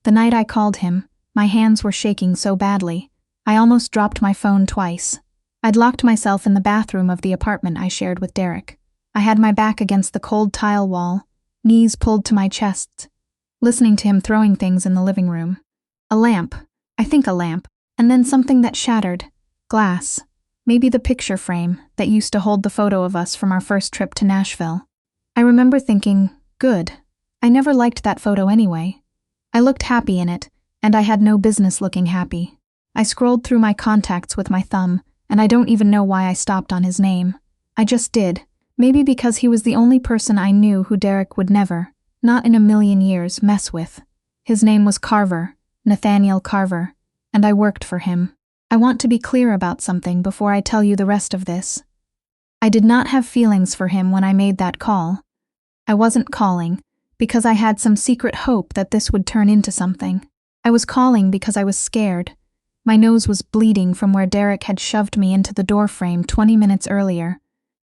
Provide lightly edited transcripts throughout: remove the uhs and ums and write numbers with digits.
The night I called him, my hands were shaking so badly, I almost dropped my phone twice. I'd locked myself in the bathroom of the apartment I shared with Derek. I had my back against the cold tile wall, knees pulled to my chest, listening to him throwing things in the living room. A lamp, a lamp, and then something that shattered. Glass. Maybe the picture frame that used to hold the photo of us from our first trip to Nashville. I remember thinking, good. I never liked that photo anyway. I looked happy in it, and I had no business looking happy. I scrolled through my contacts with my thumb, and I don't even know why I stopped on his name. I just did. Maybe because he was the only person I knew who Derek would never, not in a million years, mess with. His name was Carver, Nathaniel Carver, and I worked for him. I want to be clear about something before I tell you the rest of this. I did not have feelings for him when I made that call. I wasn't calling because I had some secret hope that this would turn into something. I was calling because I was scared. My nose was bleeding from where Derek had shoved me into the doorframe 20 minutes earlier,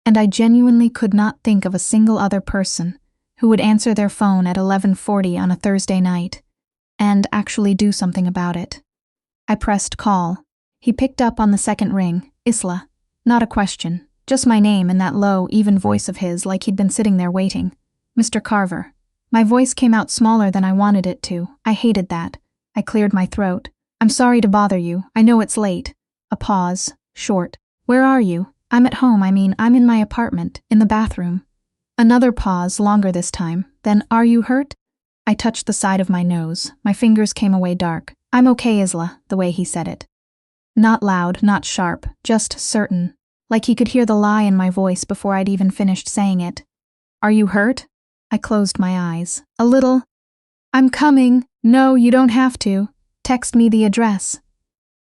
and I genuinely could not think of a single other person who would answer their phone at 11:40 on a Thursday night and actually do something about it. I pressed call. He picked up on the second ring. Isla. Not a question, just my name in that low, even voice of his, like he'd been sitting there waiting. Mr. Carver. My voice came out smaller than I wanted it to. I hated that. I cleared my throat. I'm sorry to bother you. I know it's late. A pause. Short. Where are you? I'm at home. I'm in my apartment, in the bathroom. Another pause, longer this time. Then, are you hurt? I touched the side of my nose. My fingers came away dark. I'm okay, Isla, the way he said it. Not loud, not sharp, just certain. Like he could hear the lie in my voice before I'd even finished saying it. Are you hurt? I closed my eyes. A little. I'm coming. No, you don't have to. Text me the address.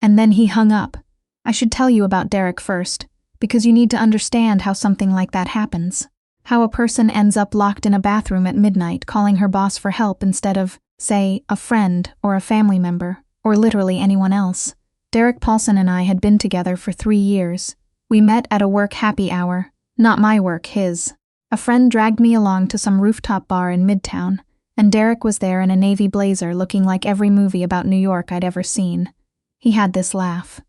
And then he hung up. I should tell you about Derek first, because you need to understand how something like that happens. How a person ends up locked in a bathroom at midnight calling her boss for help instead of, say, a friend or a family member, or literally anyone else. Derek Paulson and I had been together for 3 years. We met at a work happy hour. Not my work, his. A friend dragged me along to some rooftop bar in Midtown, and Derek was there in a navy blazer looking like every movie about New York I'd ever seen. He had this laugh.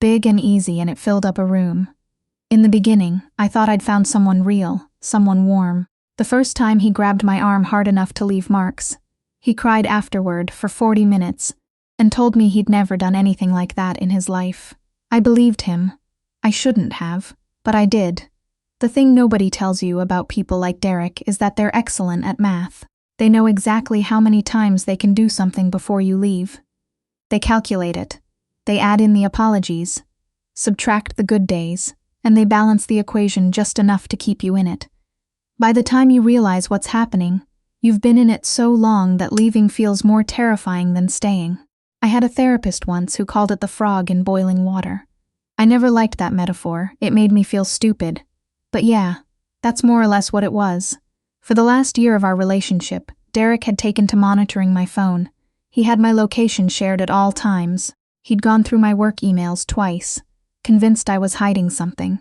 Big and easy, and it filled up a room. In the beginning, I thought I'd found someone real, someone warm. The first time he grabbed my arm hard enough to leave marks. He cried afterward for 40 minutes, and told me he'd never done anything like that in his life. I believed him. I shouldn't have, but I did. The thing nobody tells you about people like Derek is that they're excellent at math. They know exactly how many times they can do something before you leave. They calculate it. They add in the apologies, subtract the good days, and they balance the equation just enough to keep you in it. By the time you realize what's happening, you've been in it so long that leaving feels more terrifying than staying. I had a therapist once who called it the frog in boiling water. I never liked that metaphor. It made me feel stupid. But yeah, that's more or less what it was. For the last year of our relationship, Derek had taken to monitoring my phone. He had my location shared at all times. He'd gone through my work emails twice, convinced I was hiding something.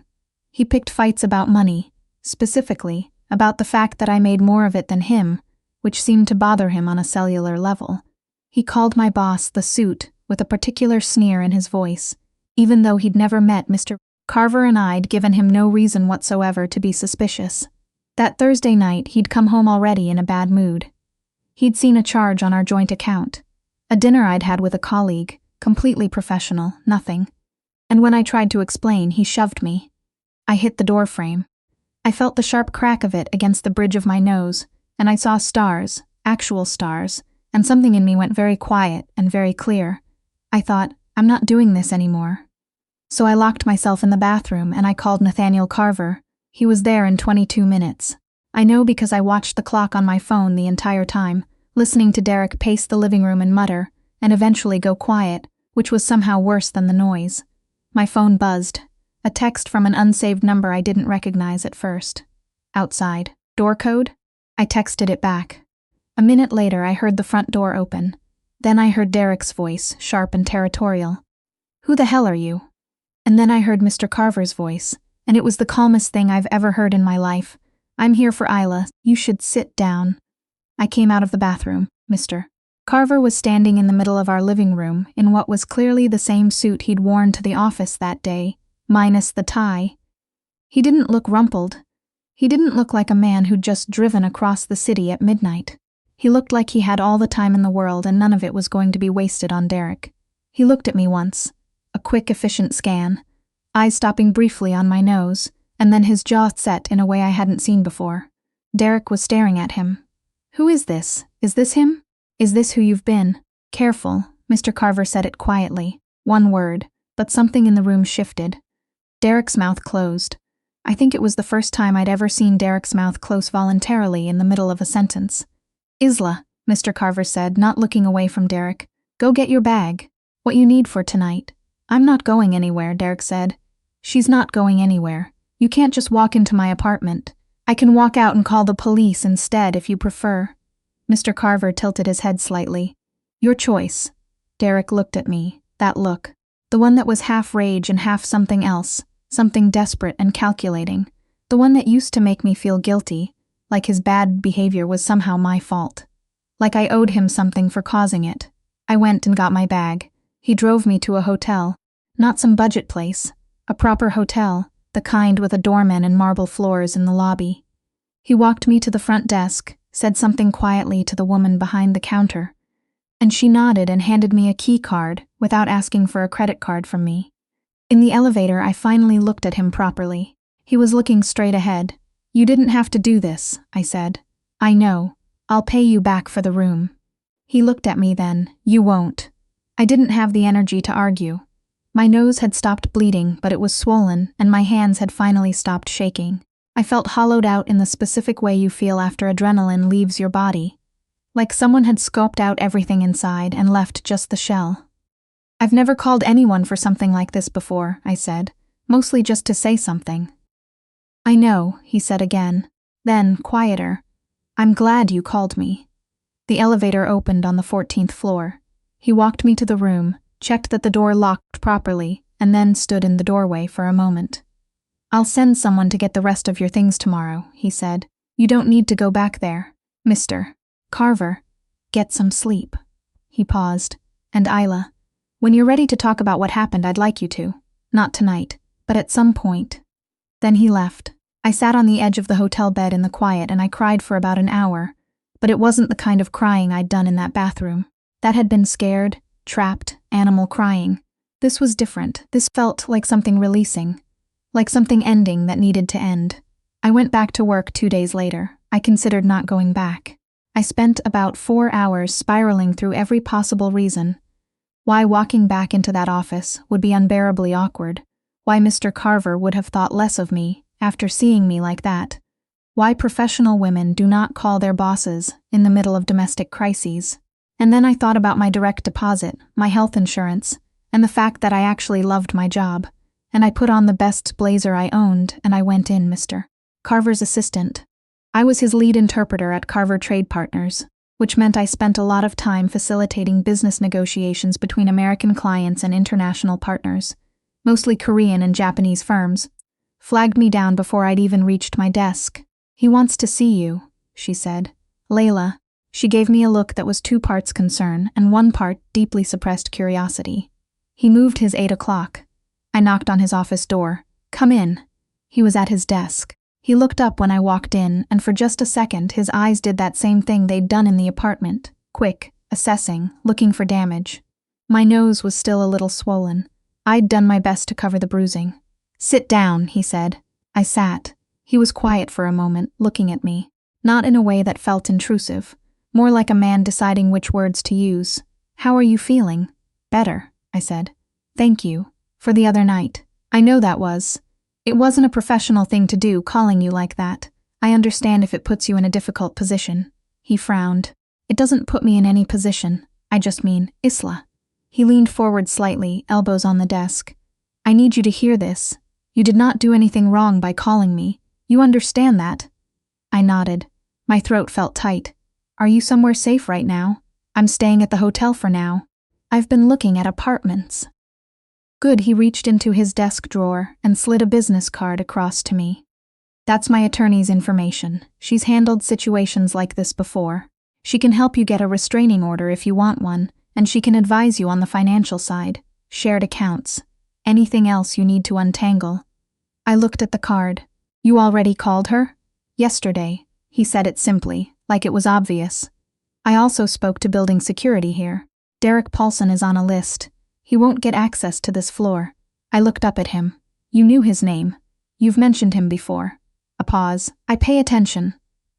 He picked fights about money, specifically about the fact that I made more of it than him, which seemed to bother him on a cellular level. He called my boss the suit with a particular sneer in his voice, even though he'd never met Mr. Carver and I'd given him no reason whatsoever to be suspicious. That Thursday night, he'd come home already in a bad mood. He'd seen a charge on our joint account, a dinner I'd had with a colleague, completely professional, nothing. And when I tried to explain, he shoved me. I hit the door frame. I felt the sharp crack of it against the bridge of my nose, and I saw stars, actual stars, and something in me went very quiet and very clear. I thought, I'm not doing this anymore. So I locked myself in the bathroom and I called Nathaniel Carver. He was there in 22 minutes. I know because I watched the clock on my phone the entire time, listening to Derek pace the living room and mutter, and eventually go quiet, which was somehow worse than the noise. My phone buzzed. A text from an unsaved number I didn't recognize at first. Outside. Door code? I texted it back. A minute later, I heard the front door open. Then I heard Derek's voice, sharp and territorial. Who the hell are you? And then I heard Mr. Carver's voice, and it was the calmest thing I've ever heard in my life. I'm here for Isla. You should sit down. I came out of the bathroom. Mr. Carver was standing in the middle of our living room in what was clearly the same suit he'd worn to the office that day, minus the tie. He didn't look rumpled. He didn't look like a man who'd just driven across the city at midnight. He looked like he had all the time in the world and none of it was going to be wasted on Derek. He looked at me once, a quick, efficient scan, eyes stopping briefly on my nose, and then his jaw set in a way I hadn't seen before. Derek was staring at him. "Who is this? Is this him? Is this who you've been?" "Careful," Mr. Carver said it quietly. One word, but something in the room shifted. Derek's mouth closed. I think it was the first time I'd ever seen Derek's mouth close voluntarily in the middle of a sentence. "Isla," Mr. Carver said, not looking away from Derek. "Go get your bag. What you need for tonight." "I'm not going anywhere," Derek said. "She's not going anywhere. You can't just walk into my apartment. I can walk out and call the police instead if you prefer." Mr. Carver tilted his head slightly. "Your choice." Derek looked at me, that look. The one that was half rage and half something else, something desperate and calculating. The one that used to make me feel guilty, like his bad behavior was somehow my fault. Like I owed him something for causing it. I went and got my bag. He drove me to a hotel. Not some budget place. A proper hotel, the kind with a doorman and marble floors in the lobby. He walked me to the front desk, said something quietly to the woman behind the counter, and she nodded and handed me a key card without asking for a credit card from me. In the elevator, I finally looked at him properly. He was looking straight ahead. "You didn't have to do this," I said. "I know. I'll pay you back for the room." He looked at me then. "You won't." I didn't have the energy to argue. My nose had stopped bleeding, but it was swollen, and my hands had finally stopped shaking. I felt hollowed out in the specific way you feel after adrenaline leaves your body. Like someone had scoped out everything inside and left just the shell. "I've never called anyone for something like this before," I said, mostly just to say something. "I know," he said again. Then, quieter, "I'm glad you called me." The elevator opened on the 14th floor. He walked me to the room, checked that the door locked properly, and then stood in the doorway for a moment. "I'll send someone to get the rest of your things tomorrow," he said. "You don't need to go back there. Mr. Carver, get some sleep." He paused. "And Isla, when you're ready to talk about what happened, I'd like you to. Not tonight, but at some point." Then he left. I sat on the edge of the hotel bed in the quiet and I cried for about an hour, but it wasn't the kind of crying I'd done in that bathroom. That had been scared, trapped, animal crying. This was different. This felt like something releasing. Like something ending that needed to end. I went back to work 2 days later. I considered not going back. I spent about 4 hours spiraling through every possible reason. Why walking back into that office would be unbearably awkward. Why Mr. Carver would have thought less of me after seeing me like that. Why professional women do not call their bosses in the middle of domestic crises. And then I thought about my direct deposit, my health insurance, and the fact that I actually loved my job. And I put on the best blazer I owned, and I went in Mr. Carver's assistant. I was his lead interpreter at Carver Trade Partners, which meant I spent a lot of time facilitating business negotiations between American clients and international partners, mostly Korean and Japanese firms. Flagged me down before I'd even reached my desk. "He wants to see you," she said. "Layla." She gave me a look that was 2 parts concern and 1 part deeply suppressed curiosity. He moved his 8 o'clock. I knocked on his office door. "Come in." He was at his desk. He looked up when I walked in, and for just a second his eyes did that same thing they'd done in the apartment. Quick, assessing, looking for damage. My nose was still a little swollen. I'd done my best to cover the bruising. "Sit down," he said. I sat. He was quiet for a moment, looking at me. Not in a way that felt intrusive. More like a man deciding which words to use. "How are you feeling?" "Better," I said. "Thank you. For the other night. I know that was. It wasn't a professional thing to do, calling you like that. I understand if it puts you in a difficult position." He frowned. "It doesn't put me in any position. I just mean, Isla." He leaned forward slightly, elbows on the desk. "I need you to hear this. You did not do anything wrong by calling me. You understand that?" I nodded. My throat felt tight. "Are you somewhere safe right now?" "I'm staying at the hotel for now. I've been looking at apartments." Good, he reached into his desk drawer and slid a business card across to me. "That's my attorney's information. She's handled situations like this before. She can help you get a restraining order if you want one, and she can advise you on the financial side, shared accounts, anything else you need to untangle. I looked at the card. You already called her? Yesterday. He said it simply, like it was obvious. I also spoke to building security here. Derek Paulson is on a list. He won't get access to this floor. I looked up at him. You knew his name. You've mentioned him before. A pause. I pay attention.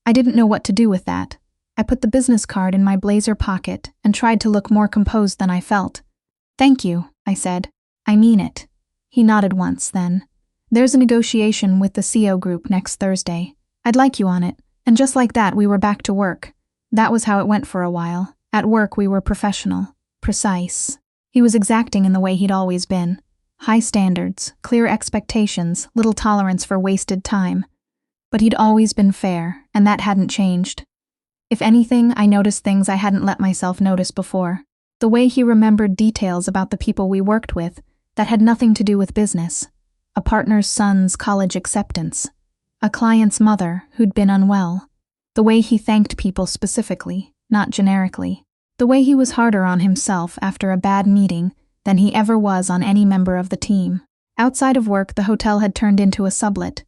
I didn't know what to do with that. I put the business card in my blazer pocket and tried to look more composed than I felt. Thank you, I said. I mean it. He nodded once, then. There's a negotiation with the CO group next Thursday. I'd like you on it. And just like that, we were back to work. That was how it went for a while. At work, we were professional. Precise. He was exacting in the way he'd always been. High standards, clear expectations, little tolerance for wasted time. But he'd always been fair, and that hadn't changed. If anything, I noticed things I hadn't let myself notice before. The way he remembered details about the people we worked with that had nothing to do with business. A partner's son's college acceptance. A client's mother who'd been unwell. The way he thanked people specifically, not generically. The way he was harder on himself after a bad meeting than he ever was on any member of the team. Outside of work, the hotel had turned into a sublet.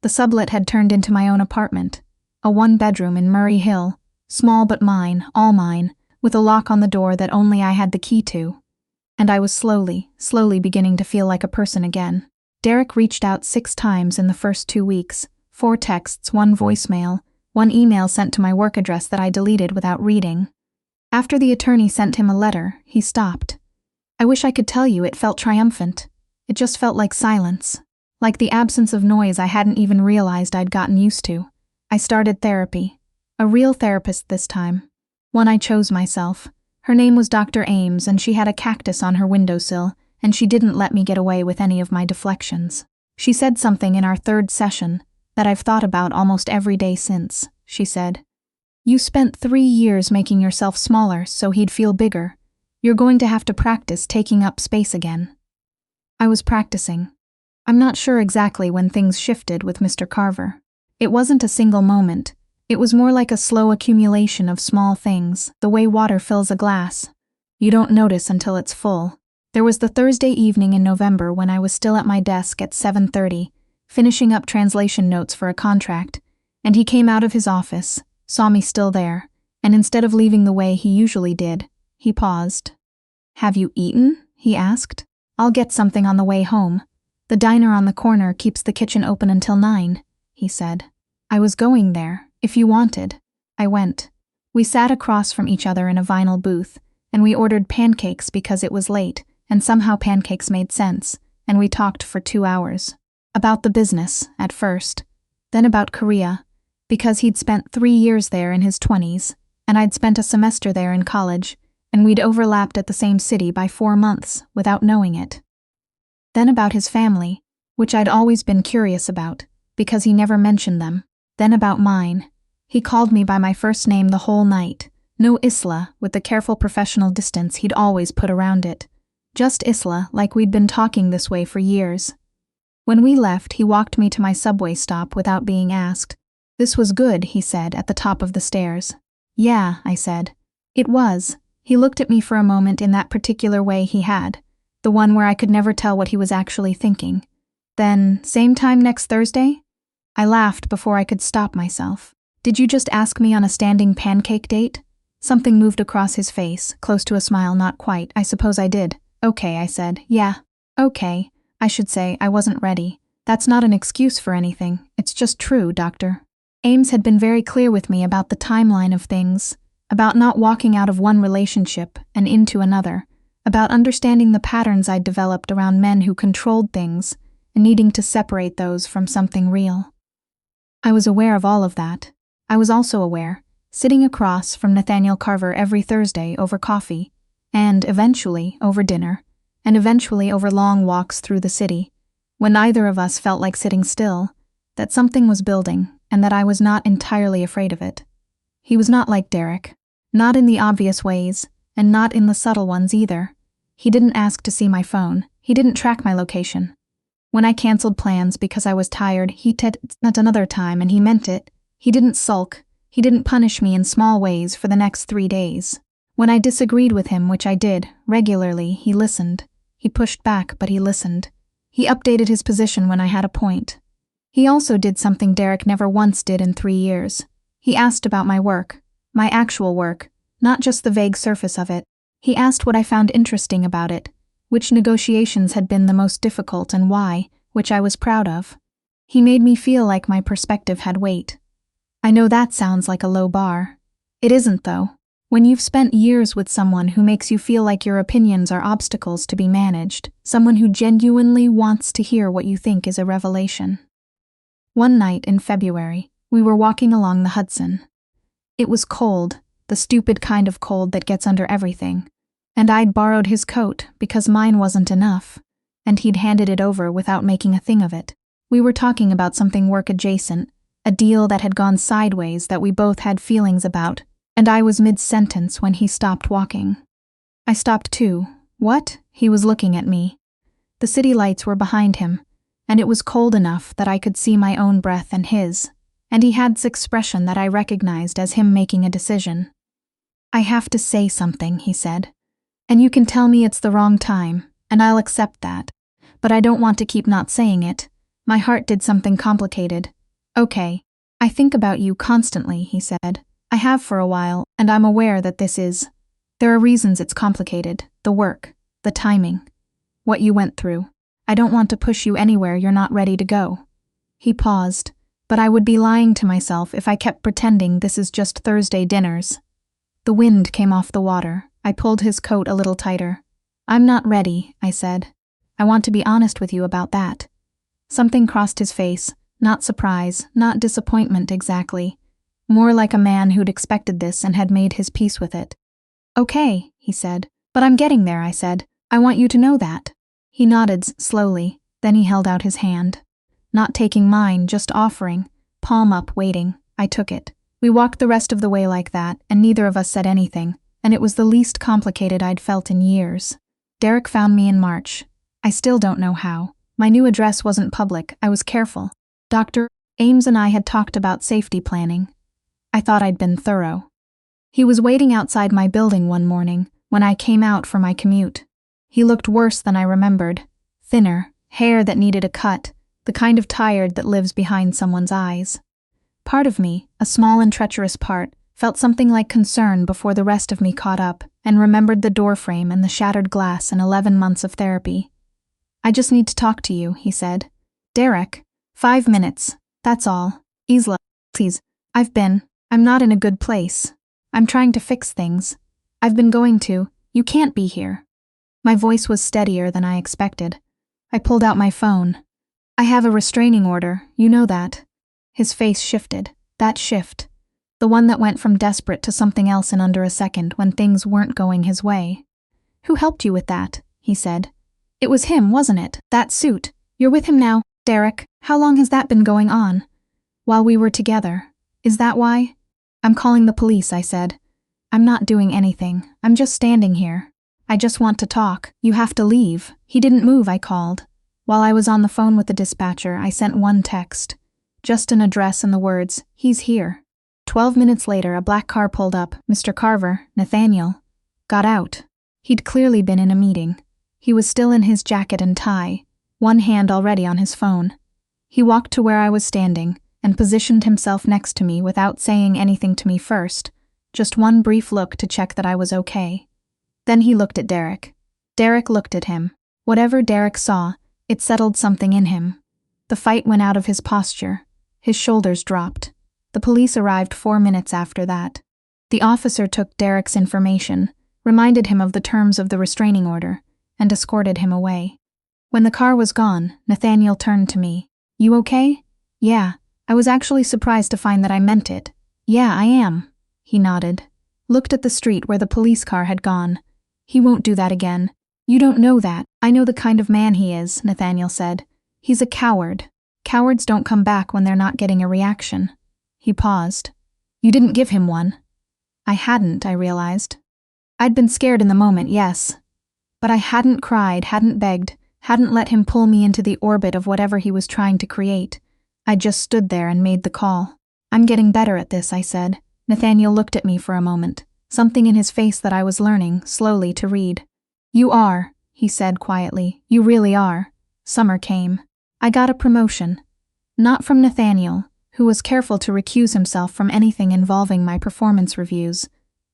The sublet had turned into my own apartment. A one-bedroom in Murray Hill. Small but mine, all mine, with a lock on the door that only I had the key to. And I was slowly beginning to feel like a person again. Derek reached out 6 times in the first 2 weeks. 4 texts, 1 voicemail, 1 email sent to my work address that I deleted without reading. After the attorney sent him a letter, he stopped. I wish I could tell you it felt triumphant. It just felt like silence. Like the absence of noise I hadn't even realized I'd gotten used to. I started therapy. A real therapist this time. One I chose myself. Her name was Dr. Ames, and she had a cactus on her windowsill, and she didn't let me get away with any of my deflections. She said something in our 3rd session that I've thought about almost every day since. She said, "You spent 3 years making yourself smaller so he'd feel bigger. You're going to have to practice taking up space again." I was practicing. I'm not sure exactly when things shifted with Mr. Carver. It wasn't a single moment. It was more like a slow accumulation of small things, the way water fills a glass. You don't notice until it's full. There was the Thursday evening in November when I was still at my desk at 7:30, finishing up translation notes for a contract, and he came out of his office, saw me still there, and instead of leaving the way he usually did, he paused. "Have you eaten?" he asked. "I'll get something on the way home. The diner on the corner keeps the kitchen open until 9, he said. I was going there, if you wanted. I went. We sat across from each other in a vinyl booth, and we ordered pancakes because it was late, and somehow pancakes made sense, and we talked for 2 hours. About the business, at first, then about Korea, because he'd spent 3 years there in his 20s, and I'd spent a semester there in college, and we'd overlapped at the same city by 4 months without knowing it. Then about his family, which I'd always been curious about, because he never mentioned them. Then about mine. He called me by my first name the whole night. No Isla, with the careful professional distance he'd always put around it. Just Isla, like we'd been talking this way for years. When we left, he walked me to my subway stop without being asked. "This was good," he said at the top of the stairs. "Yeah," I said. "It was." He looked at me for a moment in that particular way he had, the one where I could never tell what he was actually thinking. Then, same time next Thursday? I laughed before I could stop myself. "Did you just ask me on a standing pancake date?" Something moved across his face, close to a smile, not quite. "I suppose I did." "Okay," I said. "Yeah. Okay. I should say I wasn't ready. That's not an excuse for anything. It's just true, Doctor." Ames had been very clear with me about the timeline of things, about not walking out of one relationship and into another, about understanding the patterns I'd developed around men who controlled things and needing to separate those from something real. I was aware of all of that. I was also aware, sitting across from Nathaniel Carver every Thursday over coffee, and eventually over dinner, and eventually over long walks through the city, when neither of us felt like sitting still, that something was building and that I was not entirely afraid of it. He was not like Derek, not in the obvious ways, and not in the subtle ones either. He didn't ask to see my phone. He didn't track my location. When I canceled plans because I was tired, he said at another time, and he meant it. He didn't sulk. He didn't punish me in small ways for the next 3 days. When I disagreed with him, which I did, regularly, he listened. He pushed back, but he listened. He updated his position when I had a point. He also did something Derek never once did in 3 years. He asked about my work, my actual work, not just the vague surface of it. He asked what I found interesting about it, which negotiations had been the most difficult and why, which I was proud of. He made me feel like my perspective had weight. I know that sounds like a low bar. It isn't, though. When you've spent years with someone who makes you feel like your opinions are obstacles to be managed, someone who genuinely wants to hear what you think is a revelation. One night in February, we were walking along the Hudson. It was cold, the stupid kind of cold that gets under everything, and I'd borrowed his coat because mine wasn't enough, and he'd handed it over without making a thing of it. We were talking about something work-adjacent, a deal that had gone sideways that we both had feelings about, and I was mid-sentence when he stopped walking. I stopped too. What? He was looking at me. The city lights were behind him, and it was cold enough that I could see my own breath and his, and he had this expression that I recognized as him making a decision. I have to say something, he said, and you can tell me it's the wrong time, and I'll accept that, but I don't want to keep not saying it. My heart did something complicated. Okay, I think about you constantly, he said. I have for a while, and I'm aware that there are reasons it's complicated, the work, the timing, what you went through. I don't want to push you anywhere you're not ready to go. He paused, but I would be lying to myself if I kept pretending this is just Thursday dinners. The wind came off the water. I pulled his coat a little tighter. I'm not ready, I said. I want to be honest with you about that. Something crossed his face, not surprise, not disappointment exactly. More like a man who'd expected this and had made his peace with it. Okay, he said. But I'm getting there, I said. I want you to know that. He nodded slowly, then he held out his hand. Not taking mine, just offering, palm up, waiting. I took it. We walked the rest of the way like that, and neither of us said anything, and it was the least complicated I'd felt in years. Derek found me in March. I still don't know how. My new address wasn't public, I was careful. Dr. Ames and I had talked about safety planning. I thought I'd been thorough. He was waiting outside my building one morning when I came out for my commute. He looked worse than I remembered. Thinner, hair that needed a cut, the kind of tired that lives behind someone's eyes. Part of me, a small and treacherous part, felt something like concern before the rest of me caught up and remembered the doorframe and the shattered glass and 11 months of therapy. I just need to talk to you, he said. Derek, 5 minutes, that's all. Isla, please, I'm not in a good place. I'm trying to fix things. I've been going to. You can't be here. My voice was steadier than I expected. I pulled out my phone. I have a restraining order, you know that. His face shifted. That shift. The one that went from desperate to something else in under a second when things weren't going his way. Who helped you with that? He said. It was him, wasn't it? That suit. You're with him now, Derek. How long has that been going on? While we were together. Is that why? I'm calling the police, I said. I'm not doing anything. I'm just standing here. I just want to talk. You have to leave. He didn't move, I called. While I was on the phone with the dispatcher, I sent one text. Just an address and the words, he's here. 12 minutes later, a black car pulled up. Mr. Carver, Nathaniel, got out. He'd clearly been in a meeting. He was still in his jacket and tie, one hand already on his phone. He walked to where I was standing and positioned himself next to me without saying anything to me first, just one brief look to check that I was okay. Then he looked at Derek. Derek looked at him. Whatever Derek saw, it settled something in him. The fight went out of his posture. His shoulders dropped. The police arrived 4 minutes after that. The officer took Derek's information, reminded him of the terms of the restraining order, and escorted him away. When the car was gone, Nathaniel turned to me. You okay? Yeah. I was actually surprised to find that I meant it. Yeah, I am. He nodded. Looked at the street where the police car had gone. He won't do that again. You don't know that. I know the kind of man he is, Nathaniel said. He's a coward. Cowards don't come back when they're not getting a reaction. He paused. You didn't give him one. I hadn't, I realized. I'd been scared in the moment, yes. But I hadn't cried, hadn't begged, hadn't let him pull me into the orbit of whatever he was trying to create. I just stood there and made the call. I'm getting better at this, I said. Nathaniel looked at me for a moment, something in his face that I was learning, slowly, to read. You are, he said quietly. You really are. Summer came. I got a promotion. Not from Nathaniel, who was careful to recuse himself from anything involving my performance reviews,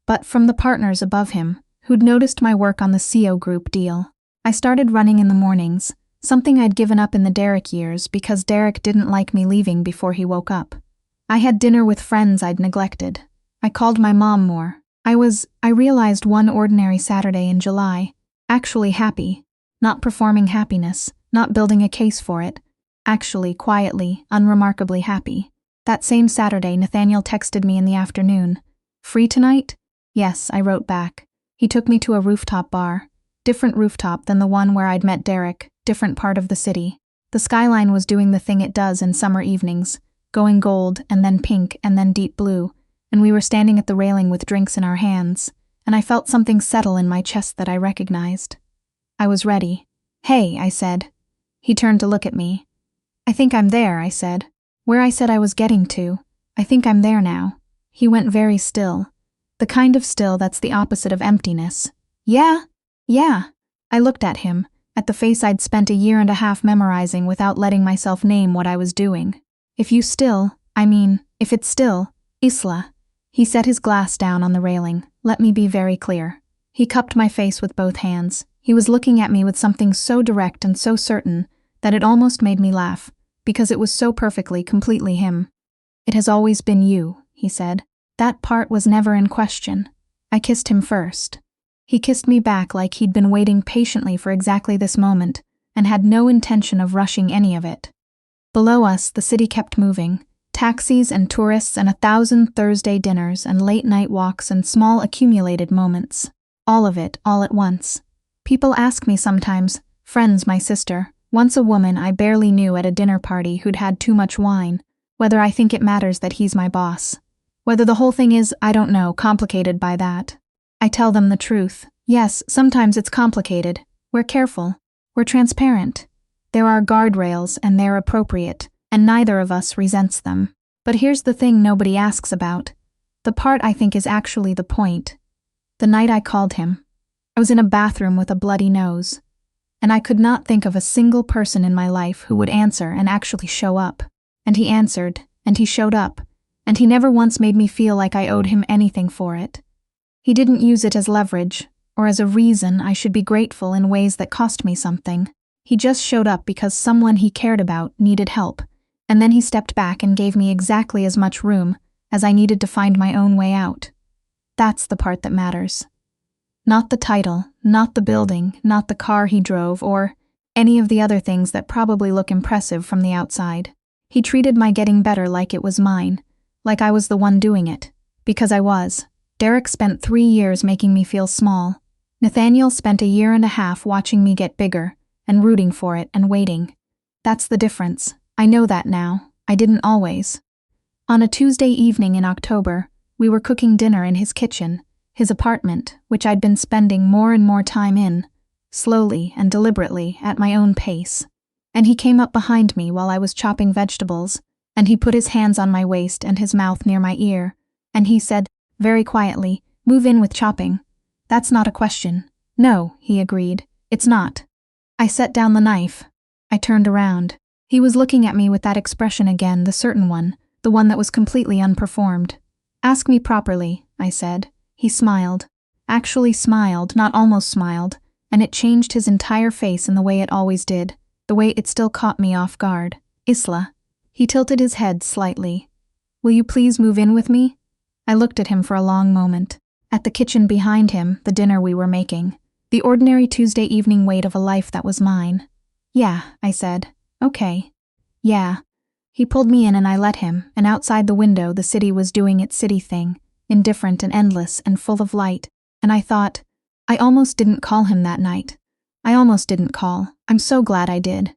but from the partners above him, who'd noticed my work on the CO Group deal. I started running in the mornings, something I'd given up in the Derek years because Derek didn't like me leaving before he woke up. I had dinner with friends I'd neglected. I called my mom more. I realized one ordinary Saturday in July, actually happy, not performing happiness, not building a case for it, actually, quietly, unremarkably happy. That same Saturday, Nathaniel texted me in the afternoon. Free tonight? Yes, I wrote back. He took me to a rooftop bar. Different rooftop than the one where I'd met Derek, different part of the city. The skyline was doing the thing it does in summer evenings, going gold and then pink and then deep blue, and we were standing at the railing with drinks in our hands, and I felt something settle in my chest that I recognized. I was ready. Hey, I said. He turned to look at me. I think I'm there, I said. Where I said I was getting to. I think I'm there now. He went very still. The kind of still that's the opposite of emptiness. Yeah. I looked at him, at the face I'd spent a year and a half memorizing without letting myself name what I was doing. If it's still, Isla. He set his glass down on the railing. Let me be very clear. He cupped my face with both hands. He was looking at me with something so direct and so certain that it almost made me laugh, because it was so perfectly, completely him. It has always been you, he said. That part was never in question. I kissed him first. He kissed me back like he'd been waiting patiently for exactly this moment and had no intention of rushing any of it. Below us, the city kept moving. Taxis and tourists and 1,000 Thursday dinners and late-night walks and small accumulated moments. All of it, all at once. People ask me sometimes, friends, my sister, once a woman I barely knew at a dinner party who'd had too much wine, whether I think it matters that he's my boss. Whether the whole thing is, I don't know, complicated by that. I tell them the truth. Yes, sometimes it's complicated. We're careful. We're transparent. There are guardrails and they're appropriate, and neither of us resents them. But here's the thing nobody asks about. The part I think is actually the point. The night I called him, I was in a bathroom with a bloody nose, and I could not think of a single person in my life who would answer and actually show up. And he answered, and he showed up, and he never once made me feel like I owed him anything for it. He didn't use it as leverage, or as a reason I should be grateful in ways that cost me something. He just showed up because someone he cared about needed help, and then he stepped back and gave me exactly as much room as I needed to find my own way out. That's the part that matters. Not the title, not the building, not the car he drove, or any of the other things that probably look impressive from the outside. He treated my getting better like it was mine, like I was the one doing it, because I was. Derek spent 3 years making me feel small. Nathaniel spent a year and a half watching me get bigger, and rooting for it and waiting. That's the difference. I know that now. I didn't always. On a Tuesday evening in October, we were cooking dinner in his kitchen, his apartment, which I'd been spending more and more time in, slowly and deliberately, at my own pace. And he came up behind me while I was chopping vegetables, and he put his hands on my waist and his mouth near my ear, and he said, very quietly, "Move in with chopping." "That's not a question." "No," he agreed. "It's not." I set down the knife. I turned around. He was looking at me with that expression again, the certain one, the one that was completely unperformed. "Ask me properly," I said. He smiled. Actually smiled, not almost smiled, and it changed his entire face in the way it always did, the way it still caught me off guard. "Isla." He tilted his head slightly. "Will you please move in with me?" I looked at him for a long moment. At the kitchen behind him, the dinner we were making. The ordinary Tuesday evening weight of a life that was mine. "Yeah," I said. "Okay." "Yeah." He pulled me in and I let him, and outside the window the city was doing its city thing, indifferent and endless and full of light, and I thought, I almost didn't call him that night. I almost didn't call. I'm so glad I did.